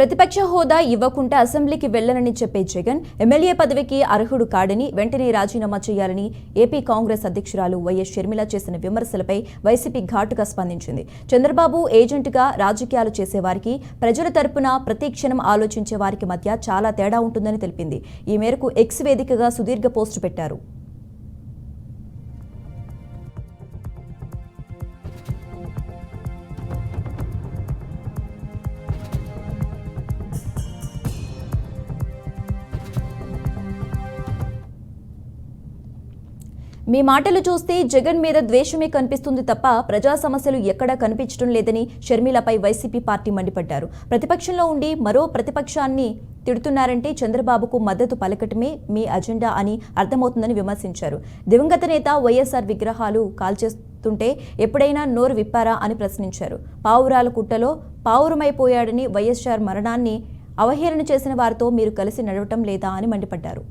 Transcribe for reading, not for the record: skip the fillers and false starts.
ప్రతిపక్ష హోదా ఇవ్వకుంటే అసెంబ్లీకి వెళ్లనని చెప్పే జగన్ ఎమ్మెల్యే పదవికి అర్హుడు కాడని వెంటనే రాజీనామా చేయాలని ఏపీ కాంగ్రెస్ అధ్యక్షురాలు వైఎస్ షర్మిల చేసిన విమర్శలపై వైసీపీ ఘాటుగా స్పందించింది. చంద్రబాబు ఏజెంట్గా రాజకీయాలు చేసేవారికి, ప్రజల తరపున ప్రతి క్షణం ఆలోచించే వారికి మధ్య చాలా తేడా ఉంటుందని తెలిపింది. ఈ మేరకు ఎక్స్ వేదికగా సుదీర్ఘ పోస్టు పెట్టారు. మీ మాటలు చూస్తే జగన్ మీద ద్వేషమే కనిపిస్తుంది తప్ప ప్రజా సమస్యలు ఎక్కడా కనిపించడం లేదని షర్మిలపై వైసీపీ పార్టీ మండిపడ్డారు. ప్రతిపక్షంలో ఉండి మరో ప్రతిపక్షాన్ని తిడుతున్నారంటే చంద్రబాబుకు మద్దతు పలకటమే మీ అజెండా అని అర్థమవుతుందని విమర్శించారు. దివంగత నేత వైఎస్ఆర్ విగ్రహాలు కాల్చేస్తుంటే ఎప్పుడైనా నోరు విప్పారా అని ప్రశ్నించారు. పావురాల కుట్టలో పావురమైపోయాడని, వైఎస్ఆర్ మరణాన్ని అవహేళన చేసిన వారితో మీరు కలిసి నడవటం లేదా అని మండిపడ్డారు.